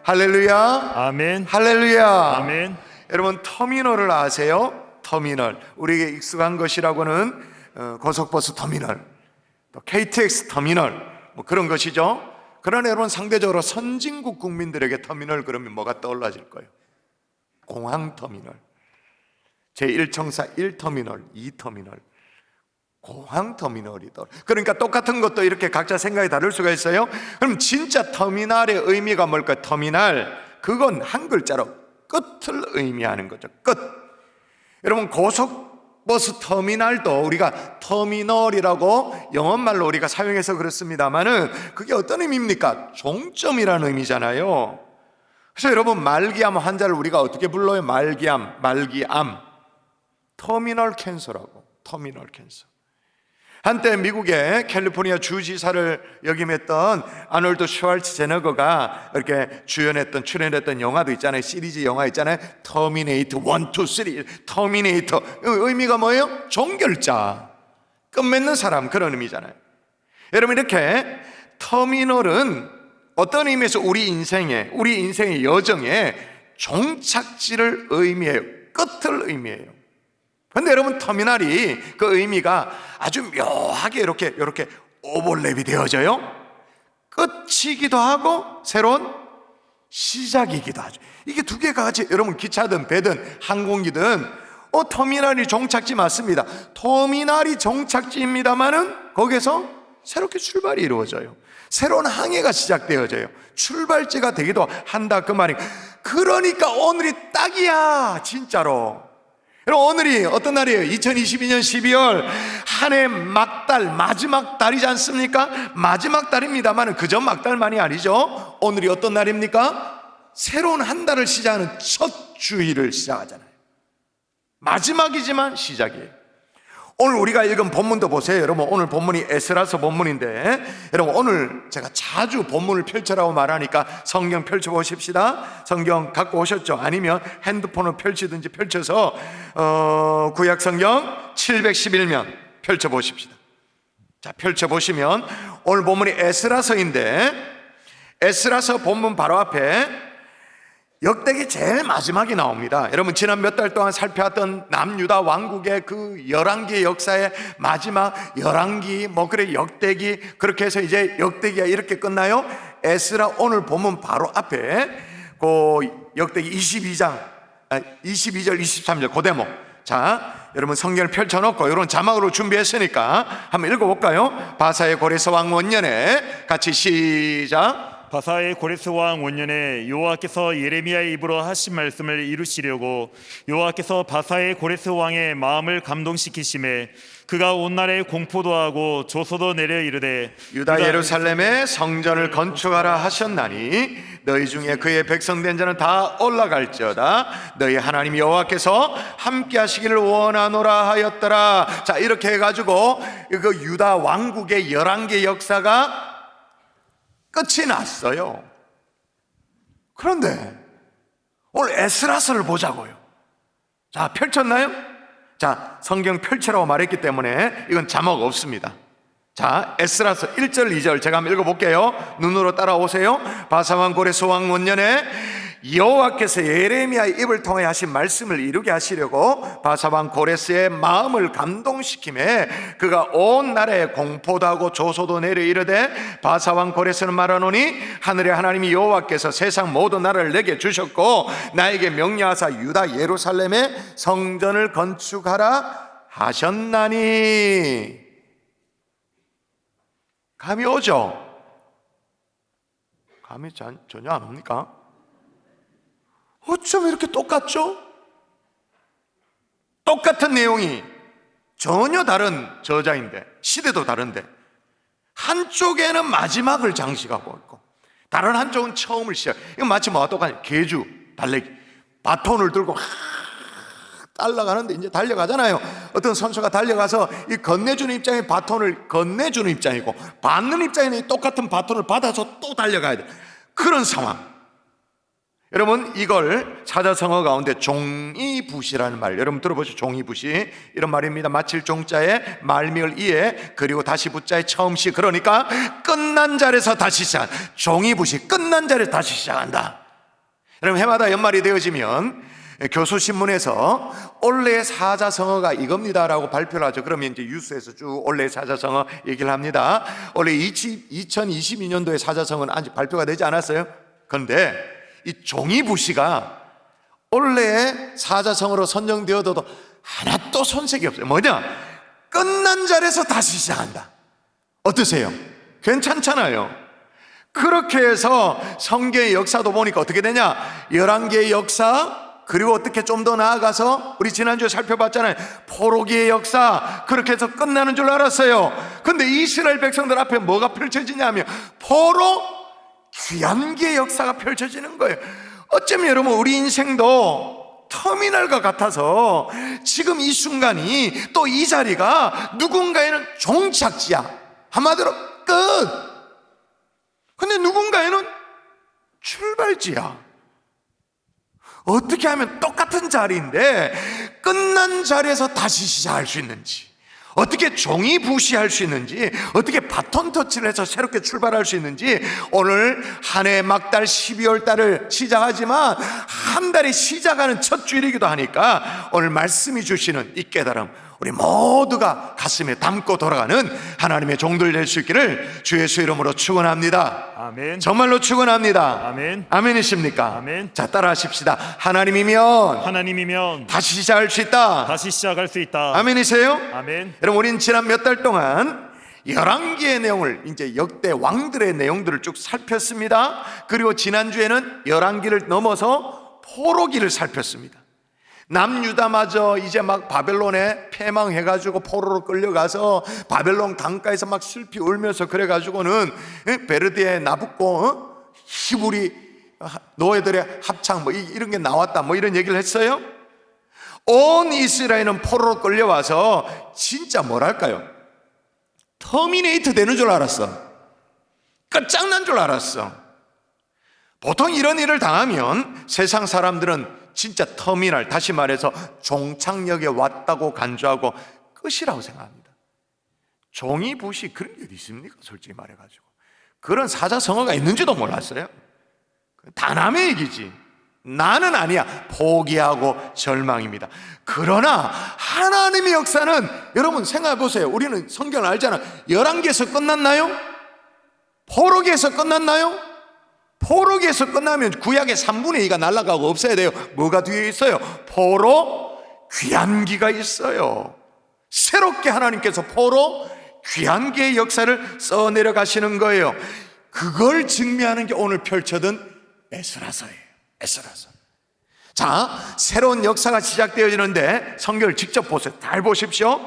할렐루야. 아멘. 할렐루야. 아멘. 여러분, 터미널을 아세요? 터미널. 우리에게 익숙한 것이라고는 고속버스 터미널, 또 KTX 터미널, 뭐 그런 것이죠. 그러나 여러분, 상대적으로 선진국 국민들에게 터미널 그러면 뭐가 떠올라질 거예요? 공항 터미널, 제1청사 1터미널, 2터미널, 공항 터미널이다. 그러니까 똑같은 것도 이렇게 각자 생각이 다를 수가 있어요. 그럼 진짜 터미널의 의미가 뭘까요? 터미널, 그건 한 글자로 끝을 의미하는 거죠. 끝. 여러분, 고속버스 터미널도 우리가 터미널이라고 영어말로 우리가 사용해서 그렇습니다만은 그게 어떤 의미입니까? 종점이라는 의미잖아요. 그래서 여러분, 말기암 환자를 우리가 어떻게 불러요? 말기암, 터미널 캔서라고. 터미널 캔서. 한때 미국의 캘리포니아 주지사를 역임했던 아놀드 슈왈츠제네거가 이렇게 출연했던 영화도 있잖아요. 시리즈 영화 있잖아요. 터미네이터 1, 2, 3. 터미네이터 의미가 뭐예요? 종결자, 끝맺는 사람, 그런 의미잖아요. 여러분, 이렇게 터미널은 어떤 의미에서 우리 인생의 여정의 종착지를 의미해요. 끝을 의미해요. 그런데 여러분, 터미널이 그 의미가 아주 묘하게 이렇게 오버랩이 되어져요. 끝이기도 하고 새로운 시작이기도 하죠. 이게 두 개가 같이, 여러분, 기차든 배든 항공기든 터미널이 종착지 맞습니다. 터미널이 종착지입니다만은 거기서 새롭게 출발이 이루어져요. 새로운 항해가 시작되어져요. 출발지가 되기도 한다, 그 말이. 그러니까 오늘이 딱이야, 진짜로. 여러분, 오늘이 어떤 날이에요? 2022년 12월 한 해 막달, 마지막 달이지 않습니까? 마지막 달입니다만 그저 막달만이 아니죠. 오늘이 어떤 날입니까? 새로운 한 달을 시작하는 첫 주일을 시작하잖아요. 마지막이지만 시작이에요. 오늘 우리가 읽은 본문도 보세요. 여러분, 오늘 본문이 에스라서 본문인데, 여러분, 오늘 제가 자주 본문을 펼쳐라고 말하니까 성경 펼쳐보십시다. 성경 갖고 오셨죠? 아니면 핸드폰을 펼치든지 펼쳐서 구약 성경 711면 펼쳐보십시다. 자, 펼쳐보시면 오늘 본문이 에스라서인데, 에스라서 본문 바로 앞에 역대기 제일 마지막이 나옵니다. 여러분, 지난 몇 달 동안 살펴왔던 남유다 왕국의 그 열왕기의 역사의 마지막 열왕기, 역대기, 그렇게 해서 이제 역대기가 이렇게 끝나요. 에스라 오늘 본문 바로 앞에 그 역대기 22절, 23절 그 대목. 자, 여러분, 성경을 펼쳐놓고 이런 자막으로 준비했으니까 한번 읽어볼까요? 바사의 고레스 왕 원년에 같이 시작. 바사의 고레스 왕 원년에 여호와께서 예레미야의 입으로 하신 말씀을 이루시려고 여호와께서 바사의 고레스 왕의 마음을 감동시키심에 그가 온 날에 공포도 하고 조소도 내려 이르되 유다 예루살렘에 성전을 건축하라 하셨나니 너희 중에 그의 백성된 자는 다 올라갈지어다. 너희 하나님 여호와께서 함께 하시기를 원하노라 하였더라. 자, 이렇게 해가지고 그 유다 왕국의 11개 역사가 끝이 났어요. 그런데 오늘 에스라서를 보자고요. 자, 펼쳤나요? 자, 성경 펼치라고 말했기 때문에 이건 자막 없습니다. 자, 에스라서 1절 2절 제가 한번 읽어볼게요. 눈으로 따라오세요. 바사왕 고레스 왕 원년에 여호와께서 예레미야의 입을 통해 하신 말씀을 이루게 하시려고 바사왕 고레스의 마음을 감동시키매 그가 온 나라에 공포도 하고 조소도 내려 이르되 바사왕 고레스는 말하노니 하늘의 하나님이 여호와께서 세상 모든 나라를 내게 주셨고 나에게 명령하사 유다 예루살렘에 성전을 건축하라 하셨나니. 감이 오죠? 감이 전혀 안 옵니까? 어쩜 이렇게 똑같죠? 똑같은 내용이 전혀 다른 저자인데, 시대도 다른데, 한쪽에는 마지막을 장식하고 있고 다른 한쪽은 처음을 시작. 이건 마치 뭐가 똑같아요? 개주, 달래기, 바톤을 들고 달려가는데 이제 달려가잖아요. 어떤 선수가 달려가서 이 건네주는 입장에 바톤을 건네주는 입장이고 받는 입장에는 똑같은 바톤을 받아서 또 달려가야 돼. 그런 상황. 여러분, 이걸 사자성어 가운데 종이붓이라는 말, 여러분 들어보시죠. 종이붓이 이런 말입니다. 마칠 종자에 말미을 이에 그리고 다시 붓자에 처음 시. 그러니까 끝난 자리에서 다시 시작. 종이붓이 끝난 자리에서 다시 시작한다. 여러분, 해마다 연말이 되어지면 교수신문에서 올해의 사자성어가 이겁니다라고 발표를 하죠. 그러면 이제 뉴스에서 쭉 올해의 사자성어 얘기를 합니다. 올해 2022년도의 사자성어는 아직 발표가 되지 않았어요. 그런데 이 종이부시가 올해의 사자성어로 선정되어도 하나도 손색이 없어요. 뭐냐? 끝난 자리에서 다시 시작한다. 어떠세요? 괜찮잖아요. 그렇게 해서 성경의 역사도 보니까 어떻게 되냐? 11개의 역사, 그리고 어떻게 좀 더 나아가서 우리 지난주에 살펴봤잖아요. 포로기의 역사, 그렇게 해서 끝나는 줄 알았어요. 근데 이스라엘 백성들 앞에 뭐가 펼쳐지냐면 포로 귀환기의 역사가 펼쳐지는 거예요. 어쩌면 여러분, 우리 인생도 터미널과 같아서 지금 이 순간이, 또 이 자리가 누군가에는 종착지야. 한마디로 끝. 근데 누군가에는 출발지야. 어떻게 하면 똑같은 자리인데 끝난 자리에서 다시 시작할 수 있는지, 어떻게 종이부시할 수 있는지, 어떻게 바톤 터치를 해서 새롭게 출발할 수 있는지, 오늘 한 해 막달 12월 달을 시작하지만 한 달이 시작하는 첫 주일이기도 하니까 오늘 말씀이 주시는 이 깨달음, 우리 모두가 가슴에 담고 돌아가는 하나님의 종들 될 수 있기를 주 예수 이름으로 축원합니다. 아멘. 정말로 축원합니다. 아멘. 아멘이십니까? 아멘. 자, 따라 하십시다. 하나님이면 다시 시작할 수 있다. 다시 시작할 수 있다. 아멘이세요? 아멘. 여러분, 우리는 지난 몇 달 동안 열왕기의 내용을, 이제 역대 왕들의 내용들을 쭉 살폈습니다. 그리고 지난주에는 열왕기를 넘어서 포로기를 살폈습니다. 남유다마저 이제 막 바벨론에 패망해가지고 포로로 끌려가서 바벨론 강가에서 막 슬피 울면서 그래가지고는 베르디에 나붓고 히브리 노예들의 합창 뭐 이런 게 나왔다, 뭐 이런 얘기를 했어요. 온 이스라엘은 포로로 끌려와서 진짜 뭐랄까요, 터미네이터 되는 줄 알았어. 끝장난 줄 알았어. 보통 이런 일을 당하면 세상 사람들은 진짜 터미널, 다시 말해서 종착역에 왔다고 간주하고 끝이라고 생각합니다. 종이부시 그런 게 어디 있습니까? 솔직히 말해가지고 그런 사자성어가 있는지도 몰랐어요. 다 남의 얘기지. 나는 아니야. 포기하고 절망입니다. 그러나 하나님의 역사는, 여러분 생각해 보세요. 우리는 성경을 알잖아. 11개에서 끝났나요? 포로기에서 끝났나요? 포로기에서 끝나면 구약의 3분의 2가 날아가고 없어야 돼요. 뭐가 뒤에 있어요? 포로 귀환기가 있어요. 새롭게 하나님께서 포로 귀환기의 역사를 써내려 가시는 거예요. 그걸 증명하는 게 오늘 펼쳐든 에스라서예요. 에스라서. 자, 새로운 역사가 시작되어지는데 성경을 직접 보세요. 잘 보십시오.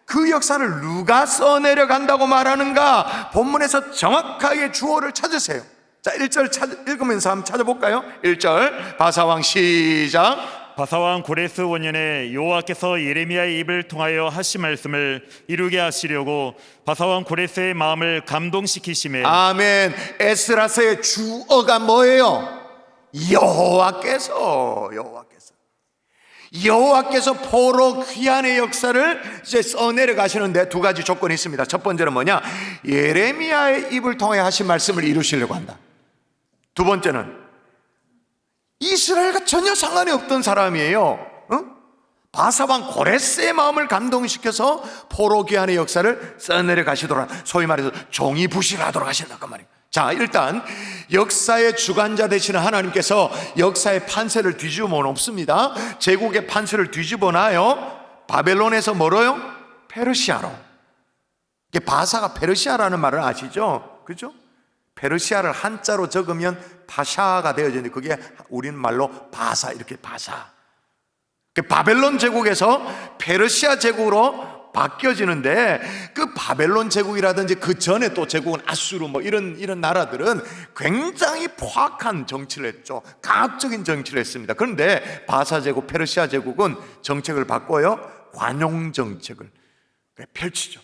그 역사를 누가 써내려 간다고 말하는가? 본문에서 정확하게 주어를 찾으세요. 자, 1절 읽으면서 한번 찾아볼까요? 1절 바사왕 시작. 바사왕 고레스 원년에 여호와께서 예레미야의 입을 통하여 하신 말씀을 이루게 하시려고 바사왕 고레스의 마음을 감동시키심에. 아멘. 에스라서의 주어가 뭐예요? 여호와께서 포로 귀환의 역사를 이제 써내려 가시는데 두 가지 조건이 있습니다. 첫 번째는 뭐냐? 예레미야의 입을 통해 하신 말씀을 이루시려고 한다. 두 번째는 이스라엘과 전혀 상관이 없던 사람이에요. 바사왕 고레스의 마음을 감동시켜서 포로 귀환의 역사를 써내려 가시도록, 소위 말해서 종이부시를 하도록 하신다 그 말이에요. 자, 일단 역사의 주관자 되시는 하나님께서 역사의 판세를 뒤집어 놓습니다. 제국의 판세를 뒤집어 놔요. 바벨론에서 뭐로요? 페르시아로. 이게 바사가 페르시아라는 말을 아시죠? 그죠? 페르시아를 한자로 적으면 파샤가 되어지는데 그게 우리는 말로 바사, 이렇게 바사. 바벨론 제국에서 페르시아 제국으로 바뀌어지는데, 그 바벨론 제국이라든지 그 전에 또 제국은 아수르 뭐 이런 나라들은 굉장히 포악한 정치를 했죠. 강압적인 정치를 했습니다. 그런데 바사 제국, 페르시아 제국은 정책을 바꿔요. 관용 정책을 펼치죠.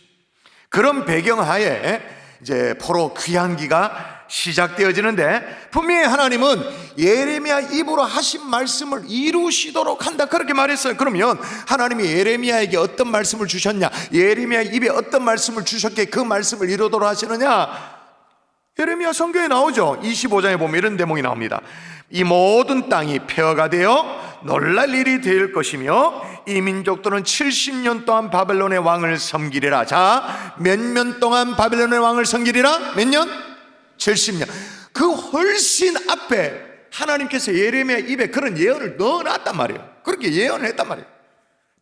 그런 배경하에 이제 포로 귀환기가 시작되어지는데, 분명히 하나님은 예레미야 입으로 하신 말씀을 이루시도록 한다, 그렇게 말했어요. 그러면 하나님이 예레미야에게 어떤 말씀을 주셨냐, 예레미야 입에 어떤 말씀을 주셨기에 그 말씀을 이루도록 하시느냐? 예레미야 성경에 나오죠. 25장에 보면 이런 대목이 나옵니다. 이 모든 땅이 폐허가 되어 놀랄 일이 될 것이며 이 민족들은 70년 동안 바벨론의 왕을 섬기리라. 자, 몇 년 동안 바벨론의 왕을 섬기리라? 몇 년? 70년. 그 훨씬 앞에 하나님께서 예레미야 입에 그런 예언을 넣어놨단 말이에요. 그렇게 예언을 했단 말이에요.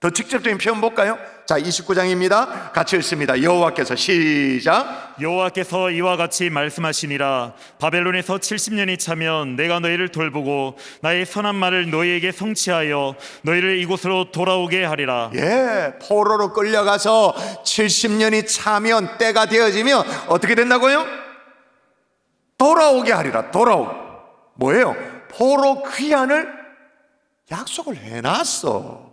더 직접적인 표현 볼까요? 자, 29장입니다. 같이 읽습니다. 여호와께서 시작. 여호와께서 이와 같이 말씀하시니라. 바벨론에서 70년이 차면 내가 너희를 돌보고 나의 선한 말을 너희에게 성취하여 너희를 이곳으로 돌아오게 하리라. 예, 포로로 끌려가서 70년이 차면 때가 되어지면 어떻게 된다고요? 돌아오게 하리라. 돌아오게. 뭐예요? 포로 귀환을 약속을 해놨어.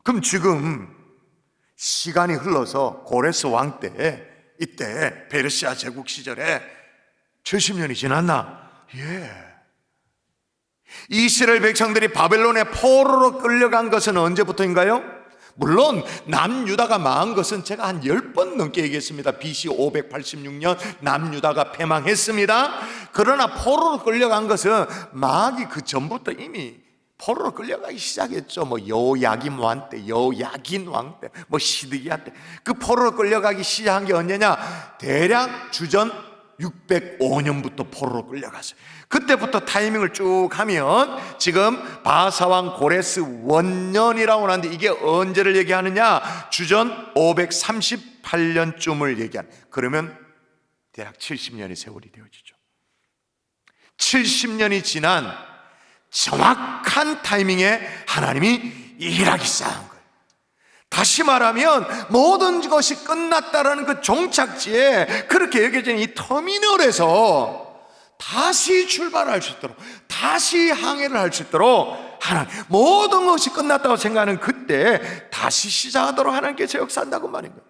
그럼 지금 시간이 흘러서 고레스 왕 때, 이때 페르시아 제국 시절에 70년이 지났나? 예. 이스라엘 백성들이 바벨론의 포로로 끌려간 것은 언제부터인가요? 물론 남유다가 망한 것은 제가 한 10번 넘게 얘기했습니다. BC 586년 남유다가 패망했습니다. 그러나 포로로 끌려간 것은 망하기 그 전부터 이미 포로로 끌려가기 시작했죠. 뭐 여호야김 왕 때, 여호야긴 왕 때, 뭐 시드기야 때. 그 포로로 끌려가기 시작한 게 언제냐? 대략 주전 605년부터 포로로 끌려갔어요. 그때부터 타이밍을 쭉 하면 지금 바사왕 고레스 원년이라고 하는데 이게 언제를 얘기하느냐? 주전 538년쯤을 얘기하는. 그러면 대략 70년의 세월이 되어지죠. 70년이 지난 정확한 타이밍에 하나님이 일하기 시작한 거예요. 다시 말하면 모든 것이 끝났다라는 그 종착지에 그렇게 여겨진 이 터미널에서 다시 출발할 수 있도록, 다시 항해를 할 수 있도록 하나님, 모든 것이 끝났다고 생각하는 그때 다시 시작하도록 하나님께서 역사한다고 말인 거예요.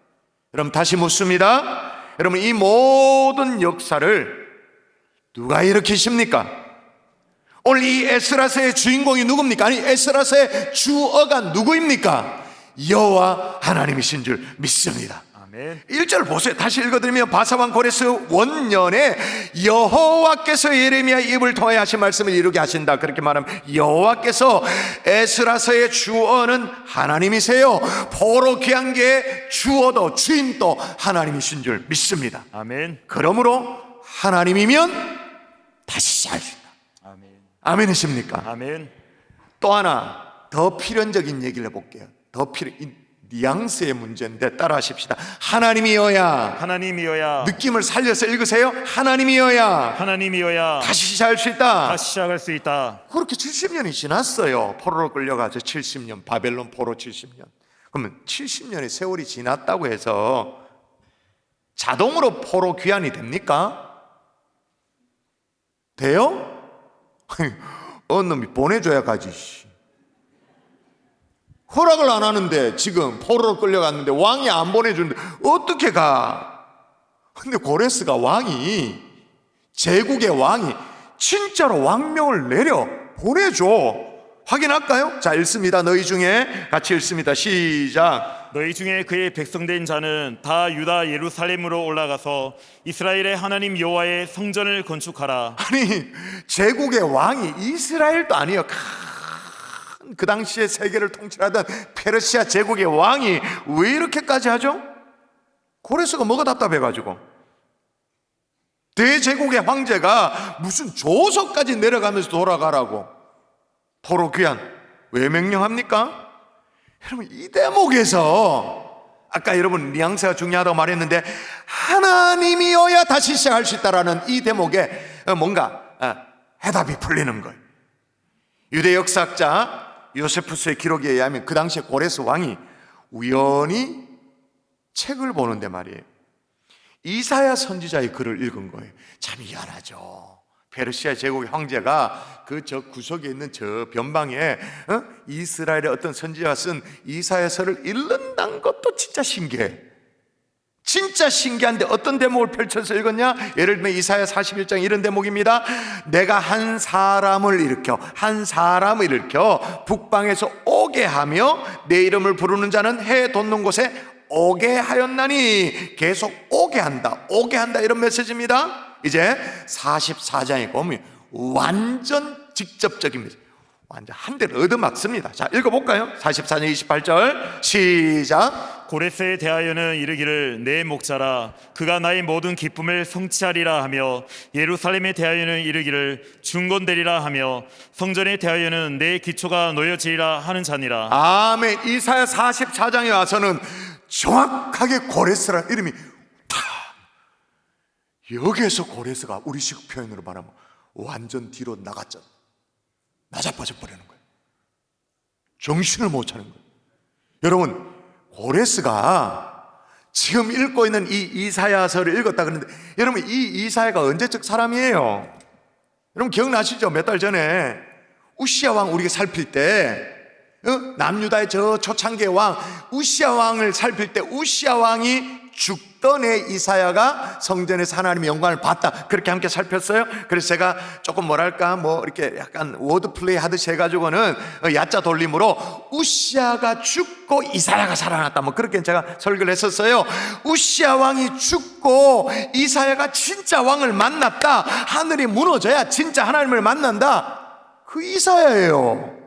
여러분, 다시 묻습니다. 여러분, 이 모든 역사를 누가 일으키십니까? 오늘 이 에스라서의 주인공이 누굽니까? 아니, 에스라서의 주어가 누구입니까? 여호와 하나님이신 줄 믿습니다. 아멘. 1절 보세요. 다시 읽어드리면 바사왕 고레스 원년에 여호와께서 예레미야의 입을 통하여 하신 말씀을 이루게 하신다. 그렇게 말하면 여호와께서 에스라서의 주어는 하나님이세요. 포로 귀한 게 주어도 주인도 하나님이신 줄 믿습니다. 아멘. 그러므로 하나님이면 다시 시작할 수 있다. 아멘. 아멘이십니까? 아멘. 또 하나 더 필연적인 얘기를 해볼게요. 이 뉘앙스의 문제인데 따라 하십시다. 하나님이어야. 하나님이어야. 느낌을 살려서 읽으세요. 하나님이어야. 하나님이어야. 다시 시작할 수 있다. 다시 시작할 수 있다. 그렇게 70년이 지났어요. 포로로 끌려가서 70년, 바벨론 포로 70년. 그러면 70년의 세월이 지났다고 해서 자동으로 포로 귀환이 됩니까? 돼요? 어느 놈이 보내줘야 가지. 허락을 안 하는데 지금 포로로 끌려갔는데 왕이 안 보내주는데 어떻게 가? 근데 고레스가 왕이, 제국의 왕이 진짜로 왕명을 내려 보내줘. 확인할까요? 자, 읽습니다. 너희 중에 같이 읽습니다. 시작. 너희 중에 그의 백성된 자는 다 유다 예루살렘으로 올라가서 이스라엘의 하나님 여호와의 성전을 건축하라. 아니, 제국의 왕이 이스라엘도 아니에요. 그 당시에 세계를 통치하던 페르시아 제국의 왕이 왜 이렇게까지 하죠? 고레스가 뭐가 답답해가지고 대제국의 황제가 무슨 조서까지 내려가면서 돌아가라고 포로 귀환 왜 명령합니까? 여러분, 이 대목에서 아까 여러분 뉘앙스가 중요하다고 말했는데 하나님이어야 다시 시작할 수 있다라는 이 대목에 뭔가 해답이 풀리는 거예요. 유대 역사학자 요세푸스의 기록에 의하면 그 당시에 고레스 왕이 우연히 책을 보는데 말이에요, 이사야 선지자의 글을 읽은 거예요. 참 희한하죠. 페르시아 제국의 황제가 그 저 구석에 있는 저 변방에 이스라엘의 어떤 선지자가 쓴 이사야서를 읽는다는 것도 진짜 신기해. 진짜 신기한데 어떤 대목을 펼쳐서 읽었냐? 예를 들면 이사야 41장 이런 대목입니다. 내가 한 사람을 일으켜 북방에서 오게 하며 내 이름을 부르는 자는 해 돋는 곳에 오게 하였나니. 계속 오게 한다 이런 메시지입니다. 이제 44장에 보면 완전 직접적입니다. 완전 한 대를 얻어맞습니다. 자, 읽어볼까요? 44절 28절 시작. 고레스에 대하여는 이르기를 내 목자라 그가 나의 모든 기쁨을 성취하리라 하며, 예루살렘에 대하여는 이르기를 중건되리라 하며, 성전에 대하여는 내 기초가 놓여지리라 하는 자니라. 아멘. 이사야 44장에 와서는 정확하게 고레스라는 이름이 다, 여기에서 고레스가 우리식 표현으로 말하면 완전 뒤로 나갔잖아. 나자빠져 버리는 거예요. 정신을 못 차는 거예요. 여러분, 고레스가 지금 읽고 있는 이 이사야서를 읽었다 그러는데, 여러분 이 이사야가 언제적 사람이에요? 여러분 기억나시죠? 몇 달 전에 우시야 왕 우리가 살필 때, 남유다의 저 초창기의 왕 우시야 왕을 살필 때 우시야 왕이 죽던 해 이사야가 성전에서 하나님의 영광을 봤다, 그렇게 함께 살폈어요. 그래서 제가 조금 뭐랄까 이렇게 약간 워드플레이 하듯이 해가지고는 야자 돌림으로 우시야가 죽고 이사야가 살아났다, 그렇게 제가 설교를 했었어요. 우시야 왕이 죽고 이사야가 진짜 왕을 만났다, 하늘이 무너져야 진짜 하나님을 만난다, 그 이사야예요.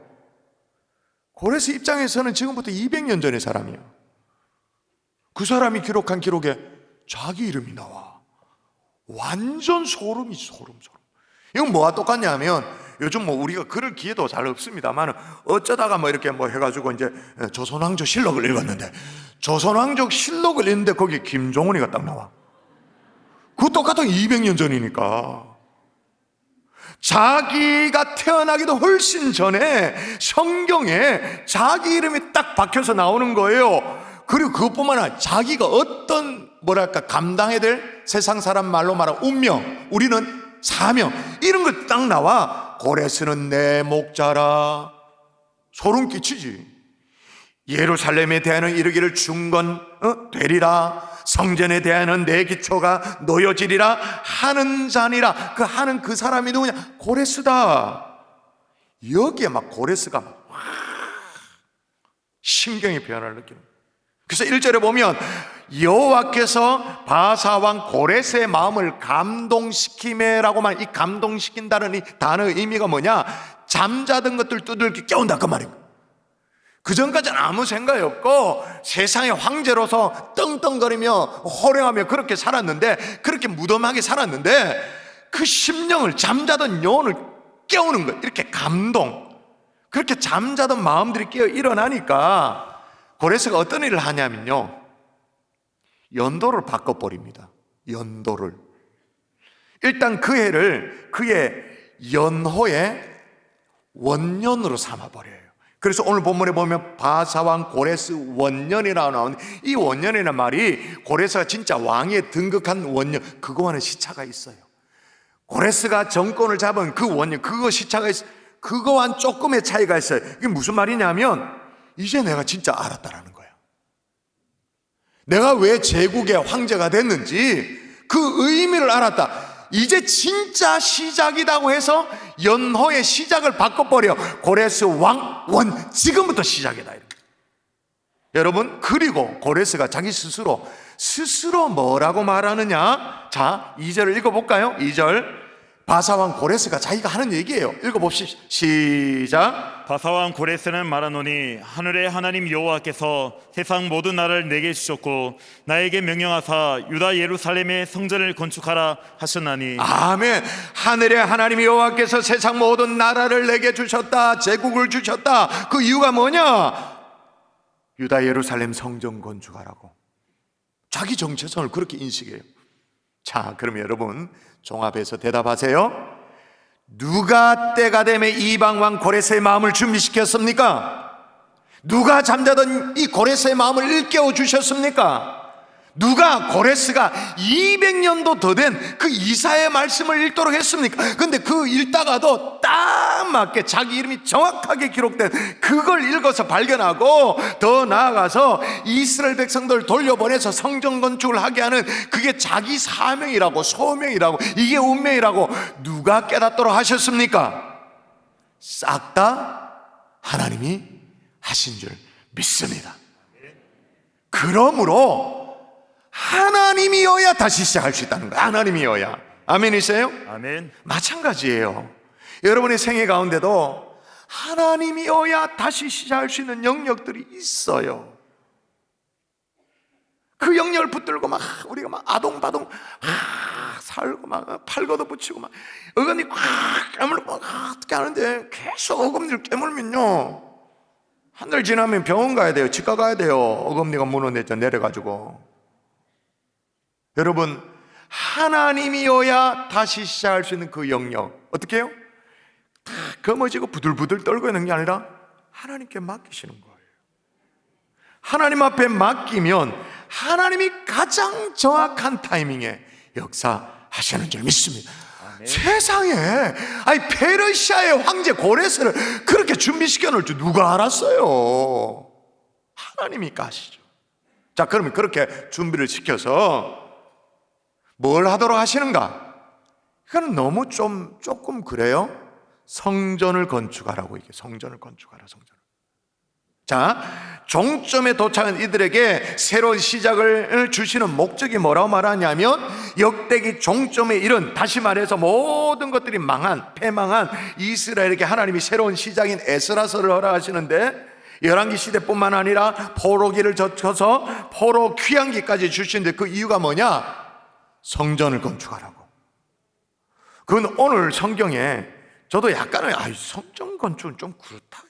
고레스 입장에서는 지금부터 200년 전의 사람이에요. 그 사람이 기록한 기록에 자기 이름이 나와. 완전 소름이지, 소름. 이건 뭐와 똑같냐 하면, 요즘 우리가 글을 기회도 잘 없습니다만 어쩌다가 이렇게 해가지고 이제 조선왕조 실록을 읽었는데, 조선왕조 실록을 읽는데 거기 김종훈이가 딱 나와. 그거 똑같은 200년 전이니까. 자기가 태어나기도 훨씬 전에 성경에 자기 이름이 딱 박혀서 나오는 거예요. 그리고 그것뿐만 아니라 자기가 어떤 감당해야 될, 세상 사람 말로 말하면 운명, 우리는 사명, 이런 거 딱 나와. 고레스는 내 목자라. 소름 끼치지. 예루살렘에 대하여는 이르기를 중건되리라, 성전에 대하여는 내 기초가 놓여지리라 하는 자니라. 그 하는 그 사람이 누구냐? 고레스다. 여기에 고레스가 심경의 변화를 느끼는 거예요. 그래서 1절에 보면 여호와께서 바사왕 고레스의 마음을 감동시키매라고 말, 이 감동시킨다는 이 단어의 의미가 뭐냐? 잠자던 것들 두들겨 깨운다, 그 말입니다. 그 전까지는 아무 생각이 없고 세상의 황제로서 떵떵거리며 호령하며 그렇게 살았는데, 그렇게 무덤하게 살았는데, 그 심령을, 잠자던 영혼을 깨우는 거예요. 이렇게 감동. 그렇게 잠자던 마음들이 깨어 일어나니까 고레스가 어떤 일을 하냐면요, 연도를 바꿔버립니다. 연도를. 일단 그 해를 그의 연호의 원년으로 삼아버려요. 그래서 오늘 본문에 보면 바사왕 고레스 원년이라고 나오는데, 이 원년이라는 말이 고레스가 진짜 왕에 등극한 원년, 그거와는 시차가 있어요. 고레스가 정권을 잡은 그 원년, 그거 시차가 있어요. 그거와는 조금의 차이가 있어요. 이게 무슨 말이냐면, 이제 내가 진짜 알았다라는 거야. 내가 왜 제국의 황제가 됐는지 그 의미를 알았다. 이제 진짜 시작이라고 해서 연호의 시작을 바꿔버려. 고레스 왕 원, 지금부터 시작이다. 여러분, 그리고 고레스가 자기 스스로 뭐라고 말하느냐? 자, 2절을 읽어볼까요? 2절. 바사왕 고레스가 자기가 하는 얘기예요. 읽어봅시다. 시작. 바사왕 고레스는 말하노니, 하늘의 하나님 여호와께서 세상 모든 나라를 내게 주셨고 나에게 명령하사 유다 예루살렘의 성전을 건축하라 하셨나니. 아멘. 하늘의 하나님 여호와께서 세상 모든 나라를 내게 주셨다, 제국을 주셨다. 그 이유가 뭐냐? 유다 예루살렘 성전 건축하라고. 자기 정체성을 그렇게 인식해요. 자, 그러면 여러분 종합해서 대답하세요. 누가 때가 되면 이방왕 고레스의 마음을 준비시켰습니까? 누가 잠자던 이 고레스의 마음을 일깨워 주셨습니까? 누가 고레스가 200년도 더 된 그 이사야의 말씀을 읽도록 했습니까? 근데 그 읽다가도 딱 맞게 자기 이름이 정확하게 기록된 그걸 읽어서 발견하고, 더 나아가서 이스라엘 백성들을 돌려보내서 성전 건축을 하게 하는 그게 자기 사명이라고, 소명이라고, 이게 운명이라고 누가 깨닫도록 하셨습니까? 싹 다 하나님이 하신 줄 믿습니다. 그러므로 하나님이어야 다시 시작할 수 있다는 거예요. 하나님이어야. 아멘이세요? 아멘. 마찬가지예요. 여러분의 생애 가운데도 하나님이어야 다시 시작할 수 있는 영역들이 있어요. 그 영역을 붙들고 막 우리가 막 아동바동 살고 막 팔 걷어붙이고 막 어금니 꽉 깨물고 막 어떻게 하는데 계속 어금니를 깨물면요, 한 달 지나면 병원 가야 돼요. 치과 가야 돼요. 어금니가 무너져 내려가지고. 여러분, 하나님이어야 다시 시작할 수 있는 그 영역 어떻게 해요? 다 검어지고 부들부들 떨고 있는 게 아니라 하나님께 맡기시는 거예요. 하나님 앞에 맡기면 하나님이 가장 정확한 타이밍에 역사하시는 줄 믿습니다. 세상에 페르시아의 황제 고레스를 그렇게 준비시켜 놓을 줄 누가 알았어요? 하나님이 가시죠. 자, 그러면 그렇게 준비를 시켜서 뭘 하도록 하시는가? 이건 너무 조금 그래요. 성전을 건축하라고. 이게 성전을 건축하라. 성전을. 자, 종점에 도착한 이들에게 새로운 시작을 주시는 목적이 뭐라고 말하냐면, 역대기 종점에 이른, 다시 말해서 모든 것들이 패망한 이스라엘에게 하나님이 새로운 시작인 에스라서를 허락하시는데, 열왕기 시대뿐만 아니라 포로기를 거쳐서 포로 귀환기까지 주시는데, 그 이유가 뭐냐? 성전을 건축하라고. 그건 오늘 성경에 저도 약간은 성전 건축은 좀 그렇다.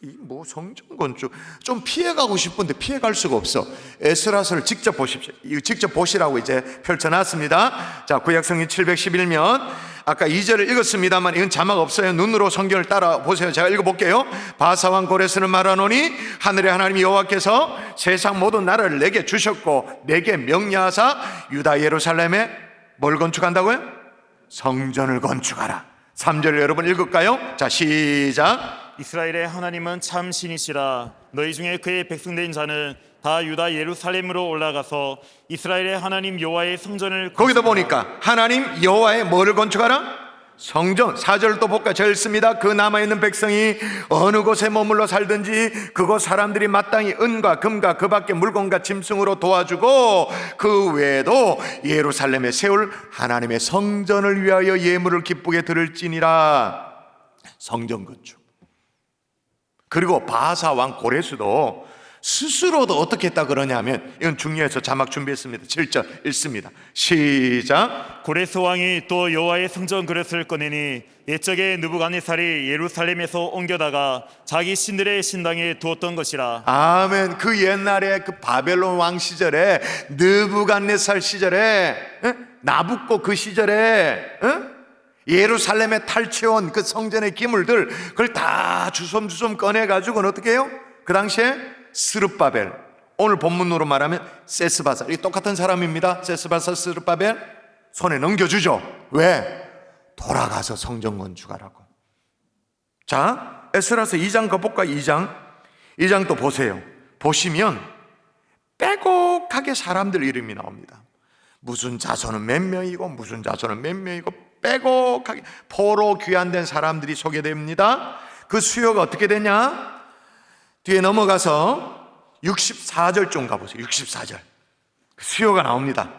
성전 건축 좀 피해가고 싶은데 피해갈 수가 없어. 에스라서를 직접 보십시오. 직접 보시라고 이제 펼쳐놨습니다. 자, 구약성경 711면 아까 2절을 읽었습니다만 이건 자막 없어요. 눈으로 성경을 따라 보세요. 제가 읽어볼게요. 바사왕 고레스는 말하노니 하늘의 하나님 여호와께서 세상 모든 나라를 내게 주셨고 내게 명령하사 유다 예루살렘에 뭘 건축한다고요? 성전을 건축하라. 3절 여러분 읽을까요? 자, 시작. 이스라엘의 하나님은 참 신이시라. 너희 중에 그의 백성된 자는 다 유다 예루살렘으로 올라가서 이스라엘의 하나님 여호와의 성전을 거기다 보니까 하나님 여호와의 뭐를 건축하라? 성전. 4절 또 볼까요? 저 읽습니다. 그 남아있는 백성이 어느 곳에 머물러 살든지 그곳 사람들이 마땅히 은과 금과 그 밖에 물건과 짐승으로 도와주고 그 외에도 예루살렘에 세울 하나님의 성전을 위하여 예물을 기쁘게 드릴지니라. 성전 건축. 그리고 바사 왕 고레스도 스스로도 어떻게 했다 그러냐면, 이건 중요해서 자막 준비했습니다. 7절 읽습니다. 시작. 고레스 왕이 또 여호와의 성전 그릇을 꺼내니 옛적에 느부갓네살이 예루살렘에서 옮겨다가 자기 신들의 신당에 두었던 것이라. 아멘. 그 옛날에 그 바벨론 왕 시절에, 느부갓네살 시절에, 나붓고 그 시절에 예루살렘에 탈취온 그 성전의 기물들, 그걸 다 주섬주섬 꺼내가지고는 어떻게 해요? 그 당시에 스룹바벨, 오늘 본문으로 말하면 세스바살, 이 똑같은 사람입니다. 세스바살, 스룹바벨 손에 넘겨주죠. 왜? 돌아가서 성전 건축하라고. 자, 에스라서 2장 가볼까? 2장 또 보세요. 보시면 빼곡하게 사람들 이름이 나옵니다. 무슨 자손은 몇 명이고 무슨 자손은 몇 명이고 빼곡하게 포로 귀환된 사람들이 소개됩니다. 그 수요가 어떻게 되냐? 뒤에 넘어가서 64절쯤 가보세요. 64절 수요가 나옵니다.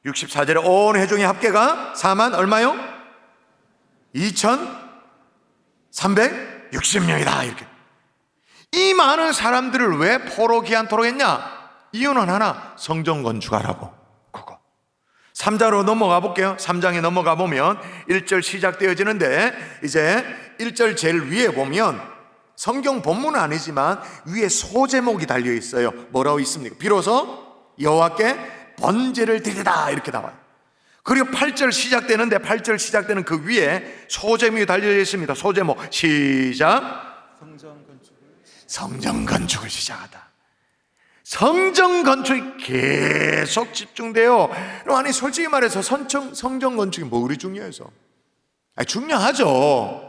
64절에 온 회중의 합계가 4만 얼마요? 2,360명이다. 이렇게. 이 많은 사람들을 왜 포로 귀환토록 했냐? 이유는 하나, 성전 건축하라고. 그거. 3장으로 넘어가 볼게요. 3장에 넘어가 보면 1절 시작되어지는데, 이제 1절 제일 위에 보면 성경 본문은 아니지만 위에 소제목이 달려 있어요. 뭐라고 있습니까? 비로소 여호와께 번제를 드리다, 이렇게 나와요. 그리고 8절 시작되는데 8절 시작되는 그 위에 소제목이 달려 있습니다. 소제목 시작. 성전 건축을 시작하다. 성전 건축이 계속 집중돼요. 아니 솔직히 말해서 성전 건축이 뭐 그리 중요해서? 중요하죠.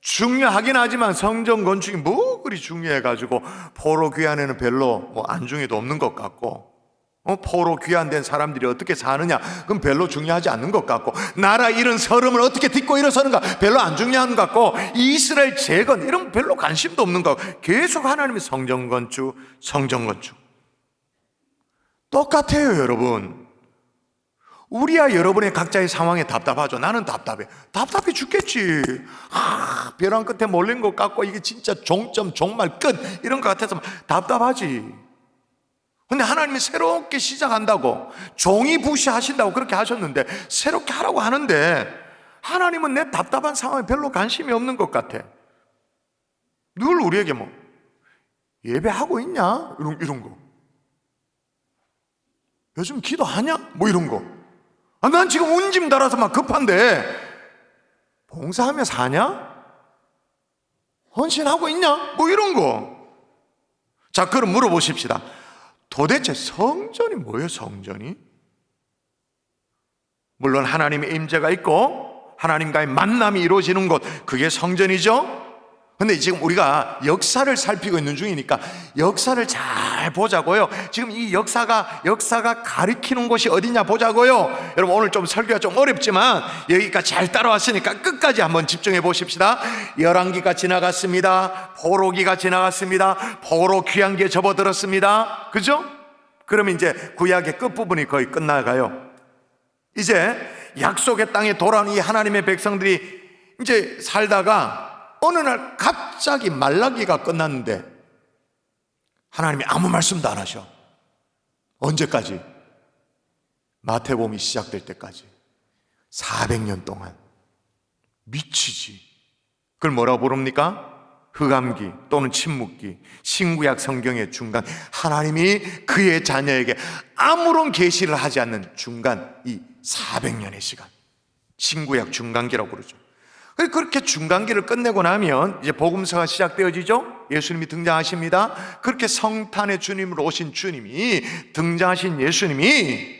중요하긴 하지만 성전 건축이 뭐 그리 중요해가지고 포로 귀환에는 별로 뭐 안중에도 없는 것 같고, 포로 귀환된 사람들이 어떻게 사느냐 그건 별로 중요하지 않는 것 같고, 나라 잃은 서름을 어떻게 딛고 일어서는가 별로 안 중요한 것 같고, 이스라엘 재건 이런 별로 관심도 없는 것 같고, 계속 하나님의 성전 건축 똑같아요. 여러분, 우리야 여러분의 각자의 상황에 답답하죠. 나는 답답해. 답답해 죽겠지. 벼랑 끝에 몰린 것 같고 이게 진짜 종점, 종말, 끝 이런 것 같아서 답답하지. 근데 하나님이 새롭게 시작한다고, 종이 부시하신다고 그렇게 하셨는데 새롭게 하라고 하는데 하나님은 내 답답한 상황에 별로 관심이 없는 것 같아. 늘 우리에게 뭐 예배하고 있냐? 이런 거. 요즘 기도하냐? 뭐 이런 거. 난 지금 운짐 달아서 막 급한데 봉사하며 사냐? 헌신하고 있냐? 뭐 이런 거. 자, 그럼 물어보십시다. 도대체 성전이 뭐예요, 성전이? 물론 하나님의 임재가 있고 하나님과의 만남이 이루어지는 곳, 그게 성전이죠. 근데 지금 우리가 역사를 살피고 있는 중이니까 역사를 잘 보자고요. 지금 이 역사가 가리키는 곳이 어디냐 보자고요. 여러분, 오늘 좀 설교가 좀 어렵지만 여기까지 잘 따라왔으니까 끝까지 한번 집중해 보십시다. 열왕기가 지나갔습니다. 포로기가 지나갔습니다. 포로 귀환기에 접어들었습니다. 그죠? 그러면 이제 구약의 끝부분이 거의 끝나가요. 이제 약속의 땅에 돌아온 이 하나님의 백성들이 이제 살다가 어느 날 갑자기 말라기가 끝났는데 하나님이 아무 말씀도 안 하셔. 언제까지? 마태복음이 시작될 때까지 400년 동안. 미치지. 그걸 뭐라고 부릅니까? 흑암기 또는 침묵기, 신구약 성경의 중간, 하나님이 그의 자녀에게 아무런 계시를 하지 않는 중간, 이 400년의 시간, 신구약 중간기라고 그러죠. 그렇게 중간기를 끝내고 나면 이제 복음서가 시작되어지죠. 예수님이 등장하십니다. 그렇게 성탄의 주님으로 오신 주님이, 등장하신 예수님이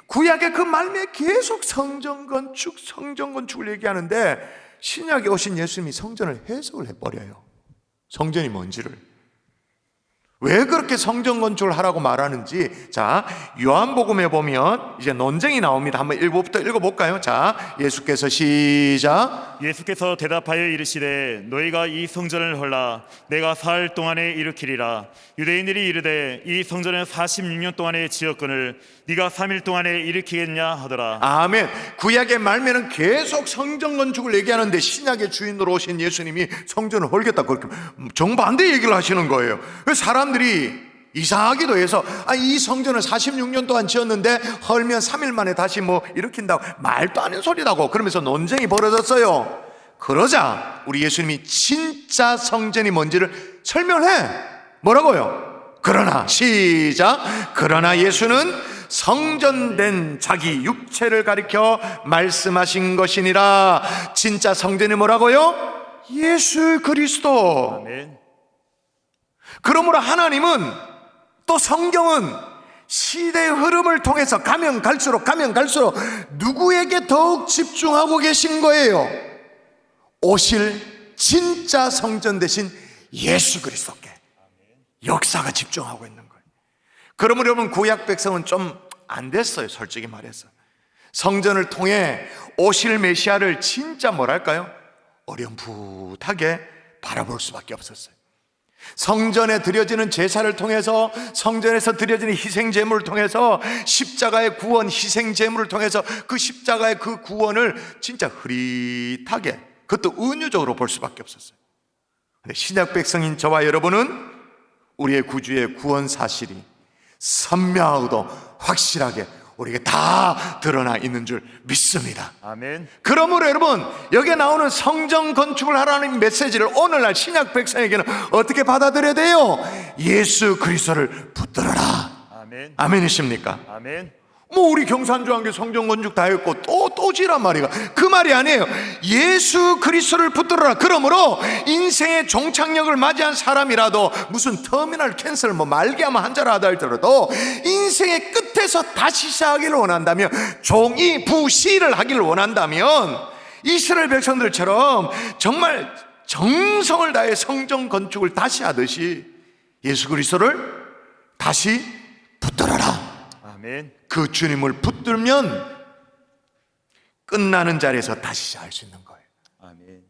구약의 그 말미에 계속 성전 건축을 얘기하는데 신약에 오신 예수님이 성전을 해석을 해버려요. 성전이 뭔지를. 왜 그렇게 성전 건축을 하라고 말하는지, 자, 요한복음에 보면 이제 논쟁이 나옵니다. 한번 1부부터 읽어볼까요? 자, 예수께서 시작. 예수께서 대답하여 이르시되 너희가 이 성전을 헐라 내가 사흘 동안에 일으키리라. 유대인들이 이르되 이 성전은 46년 동안에 지었거늘 네가 3일 동안에 일으키겠냐 하더라. 아멘. 구약의 말면은 계속 성전 건축을 얘기하는데 신약의 주인으로 오신 예수님이 성전을 헐겠다 그렇게 정반대 얘기를 하시는 거예요. 사람들이 이상하기도 해서 이 성전을 46년 동안 지었는데 헐면 3일 만에 다시 뭐 일으킨다고, 말도 안 하는 소리라고 그러면서 논쟁이 벌어졌어요. 그러자 우리 예수님이 진짜 성전이 뭔지를 설명해. 뭐라고요? 그러나, 시작. 그러나 예수는 성전된 자기 육체를 가리켜 말씀하신 것이니라. 진짜 성전이 뭐라고요? 예수 그리스도. 아멘. 그러므로 하나님은, 또 성경은 시대의 흐름을 통해서 가면 갈수록 누구에게 더욱 집중하고 계신 거예요? 오실 진짜 성전 대신 예수 그리스도께 역사가 집중하고 있는 거예요. 그러므로 여러분, 구약 백성은 좀 안 됐어요. 솔직히 말해서 성전을 통해 오실 메시아를 진짜 뭐랄까요? 어렴풋하게 바라볼 수밖에 없었어요. 성전에 드려지는 제사를 통해서, 성전에서 드려지는 희생제물을 통해서, 십자가의 구원 희생제물을 통해서 그 십자가의 그 구원을 진짜 흐릿하게, 그것도 은유적으로 볼 수밖에 없었어요. 근데 신약 백성인 저와 여러분은 우리의 구주의 구원 사실이 선명하고도 확실하게 우리에게 다 드러나 있는 줄 믿습니다. 아멘. 그러므로 여러분, 여기에 나오는 성전 건축을 하라는 메시지를 오늘날 신약 백성에게는 어떻게 받아들여야 돼요? 예수 그리스도를 붙들어라. 아멘. 아멘이십니까? 아멘. 뭐 우리 경산중앙교 성전 건축 다 했고 또 지란 말이가 그 말이 아니에요. 예수 그리스도를 붙들어라. 그러므로 인생의 종착역을 맞이한 사람이라도, 무슨 터미널 캔슬 뭐 말기암 환자라 하다 할지라도 인생의 끝에서 다시 시작하기를 원한다면, 종이 부시를 하기를 원한다면, 이스라엘 백성들처럼 정말 정성을 다해 성전 건축을 다시 하듯이 예수 그리스도를 다시 붙들어라. 아멘. 그 주님을 붙들면 끝나는 자리에서 다시 시작할 수 있는 거예요. 아멘.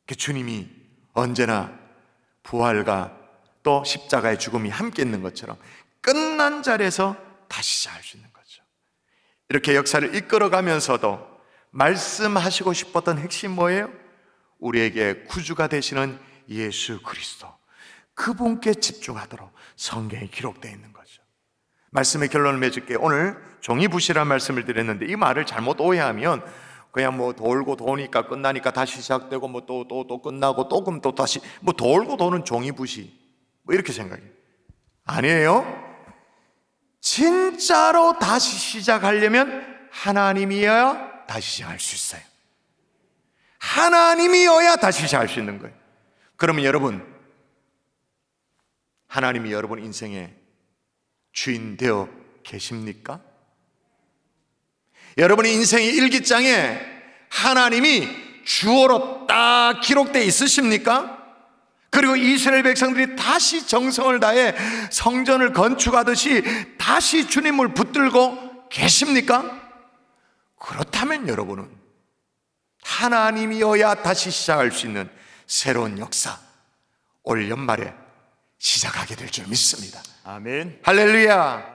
그 주님이 언제나 부활과 또 십자가의 죽음이 함께 있는 것처럼 끝난 자리에서 다시 시작할 수 있는 거죠. 이렇게 역사를 이끌어가면서도 말씀하시고 싶었던 핵심 뭐예요? 우리에게 구주가 되시는 예수 그리스도, 그분께 집중하도록 성경에 기록되어 있는 거죠. 말씀의 결론을 맺을게요. 오늘 종이부시라는 말씀을 드렸는데 이 말을 잘못 오해하면 그냥 뭐 돌고 도니까 끝나니까 다시 시작되고 뭐 또 끝나고 또 그럼 또 다시 뭐 돌고 도는 종이부시 뭐 이렇게 생각해요. 아니에요. 진짜로 다시 시작하려면 하나님이어야 다시 시작할 수 있어요. 하나님이어야 다시 시작할 수 있는 거예요. 그러면 여러분, 하나님이 여러분 인생의 주인 되어 계십니까? 여러분의 인생의 일기장에 하나님이 주어로 딱 기록되어 있으십니까? 그리고 이스라엘 백성들이 다시 정성을 다해 성전을 건축하듯이 다시 주님을 붙들고 계십니까? 그렇다면 여러분은 하나님이어야 다시 시작할 수 있는 새로운 역사, 올 연말에 시작하게 될 줄 믿습니다. 아멘. 할렐루야.